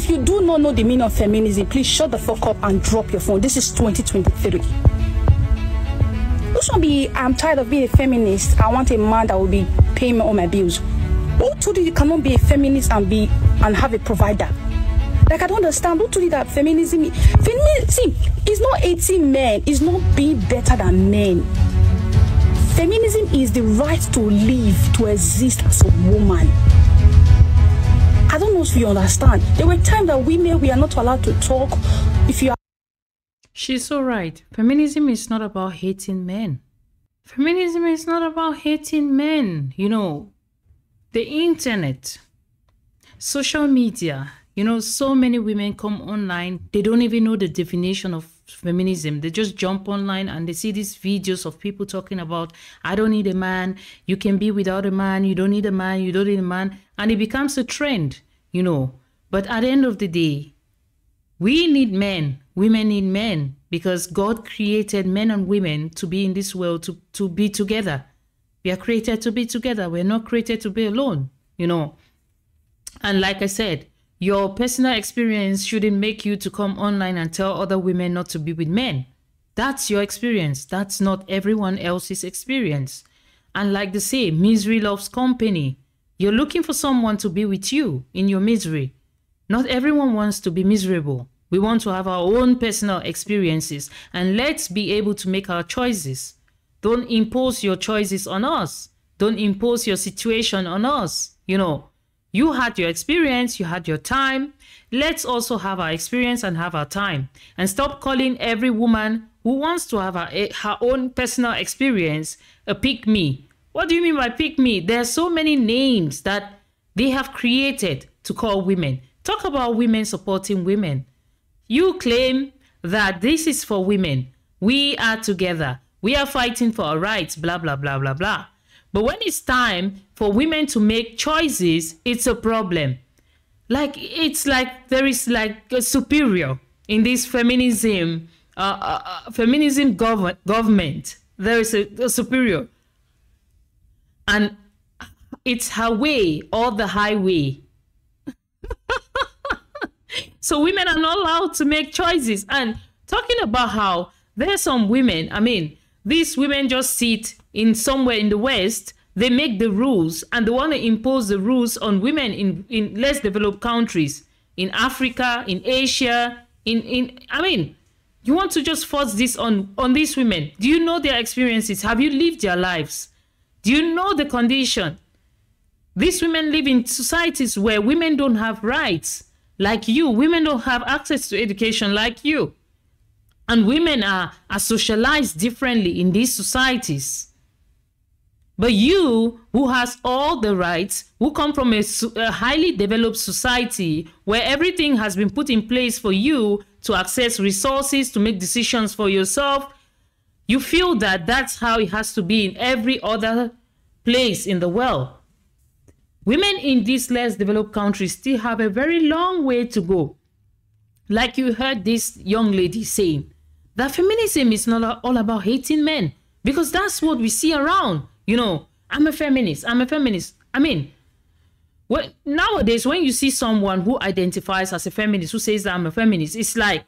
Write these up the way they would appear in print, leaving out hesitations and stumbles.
If you do not know the meaning of feminism, please shut the fuck up and drop your phone. This is 2023. Don't be, I'm tired of being a feminist. I want a man that will be paying me all my bills. Who told you cannot be a feminist and have a provider? Like, I don't understand. Who told you that feminism is not hating men. It's not being better than men. Feminism is the right to live, to exist as a woman. I don't know if you understand. There were times that women, we are not allowed to talk. If you are... She's so right. Feminism is not about hating men. Feminism is not about hating men. You know, the internet, social media, you know, so many women come online. They don't even know the definition of feminism. They just jump online and they see these videos of people talking about, I don't need a man. You can be without a man. You don't need a man. You don't need a man. And it becomes a trend, you know. But at the end of the day, we need men. Women need men, because God created men and women to be in this world, to be together. We are created to be together. We're not created to be alone, you know. And like I said, your personal experience shouldn't make you to come online and tell other women not to be with men. That's your experience. That's not everyone else's experience. And like they say, misery loves company. You're looking for someone to be with you in your misery. Not everyone wants to be miserable. We want to have our own personal experiences, and let's be able to make our choices. Don't impose your choices on us. Don't impose your situation on us. You know, you had your experience, you had your time. Let's also have our experience and have our time. And stop calling every woman who wants to have her own personal experience a pick me. What do you mean by pick me? There are so many names that they have created to call women. Talk about women supporting women. You claim that this is for women. We are together. We are fighting for our rights, blah, blah, blah, blah, blah. But when it's time for women to make choices, it's a problem. Like, it's like there is like a superior in this feminism, government. There is a superior. And it's her way or the highway. So women are not allowed to make choices. And talking about how there are some women, I mean, these women just sit in somewhere in the West, they make the rules, and they want to impose the rules on women in less developed countries, in Africa, in Asia, I mean, you want to just force this on these women. Do you know their experiences? Have you lived their lives? Do you know the condition? These women live in societies where women don't have rights. Like you, women don't have access to education like you. And women are socialized differently in these societies. But you, who has all the rights, who come from a highly developed society where everything has been put in place for you to access resources, to make decisions for yourself, you feel that that's how it has to be in every other place in the world. Women in these less developed countries still have a very long way to go. Like you heard this young lady saying, that feminism is not all about hating men, because that's what we see around. You know, I'm a feminist. I mean, nowadays, when you see someone who identifies as a feminist, who says that I'm a feminist, it's like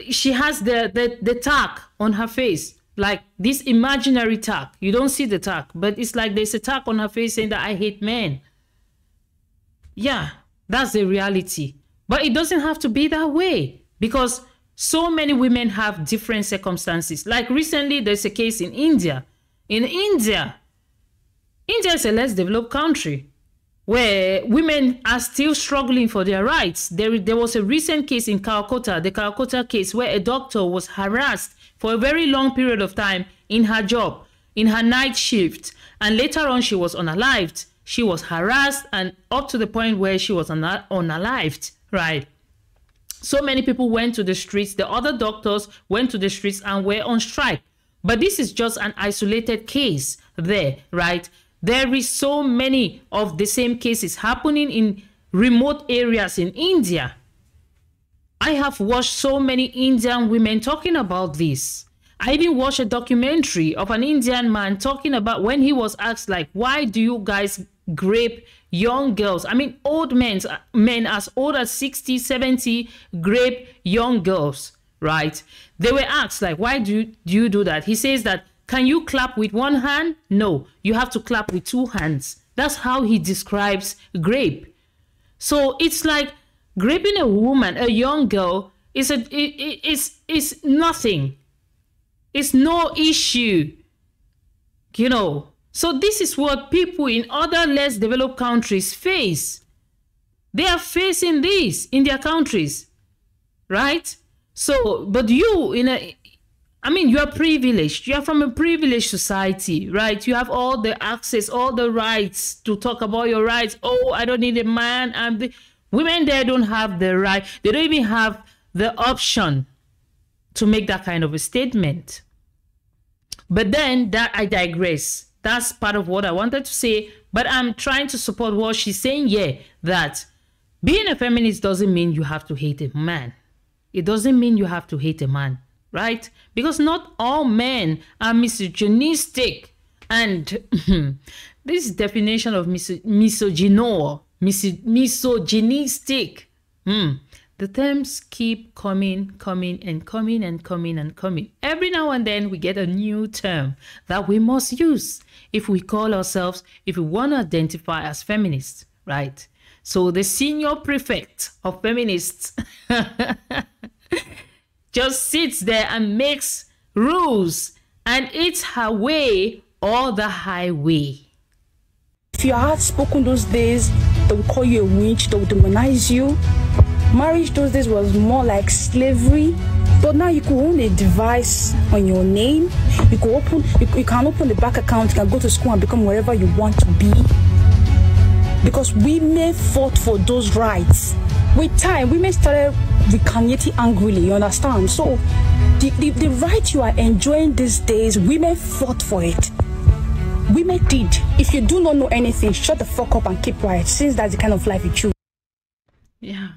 she has the tag on her face. Like this imaginary tag. You don't see the tag, but it's like there's a tag on her face saying that I hate men. Yeah, that's the reality. But it doesn't have to be that way, because so many women have different circumstances. Like recently, there's a case in India. In India is a less developed country where women are still struggling for their rights. There was a recent case in Calcutta, the Calcutta case, where a doctor was harassed for a very long period of time in her job, in her night shift. And later on, she was unalived. She was harassed, and up to the point where she was unalived, right? So many people went to the streets. The other doctors went to the streets and were on strike. But this is just an isolated case there, right? There is so many of the same cases happening in remote areas in India. I have watched so many Indian women talking about this. I even watched a documentary of an Indian man talking about when he was asked, like, why do you guys grape young girls, I mean old men as old as 60, 70 grape young girls, right? They were asked, like, why do you do that? He says that, can you clap with one hand? No, you have to clap with two hands. That's how he describes grape. So it's like graping a woman, a young girl, is nothing. It's no issue, you know. So this is what people in other less developed countries face. They are facing this in their countries, right? So, but you, you are privileged. You are from a privileged society, right? You have all the access, all the rights to talk about your rights. Oh, I don't need a man. Women there don't have the right. They don't even have the option to make that kind of a statement. But then that I digress. That's part of what I wanted to say. But I'm trying to support what she's saying here, that being a feminist doesn't mean you have to hate a man. It doesn't mean you have to hate a man, right? Because not all men are misogynistic. And this definition of misogynistic, the terms keep coming. Every now and then we get a new term that we must use if we call ourselves, if we want to identify as feminists, right? So the senior prefect of feminists just sits there and makes rules, and it's her way or the highway. If you are outspoken those days, they will call you a witch, they will demonize you. Marriage those days was more like slavery, but now you can own a device on your name. You can open the bank account, you can go to school and become wherever you want to be. Because women fought for those rights. With time, women started retaliating angrily, you understand? So the right you are enjoying these days, women fought for it. Women did. If you do not know anything, shut the fuck up and keep quiet, since that's the kind of life you choose. Yeah.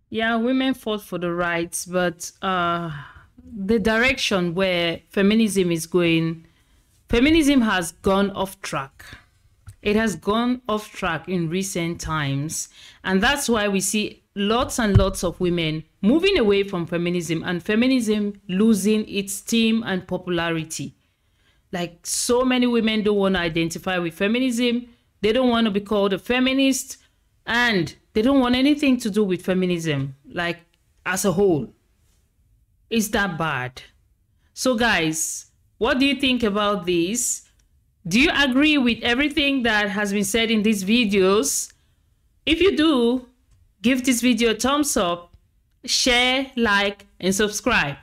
Yeah, women fought for the rights, but the direction where feminism is going, feminism has gone off track. It has gone off track in recent times, and that's why we see lots and lots of women moving away from feminism, and feminism losing its steam and popularity. Like, so many women don't want to identify with feminism. They don't want to be called a feminist, and they don't want anything to do with feminism, like, as a whole. It's that bad. So guys, what do you think about this? Do you agree with everything that has been said in these videos? If you do, give this video a thumbs up, share, like, and subscribe.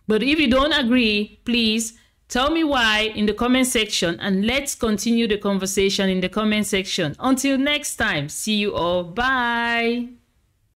But if you don't agree, please tell me why in the comment section, and let's continue the conversation in the comment section. Until next time, see you all. Bye.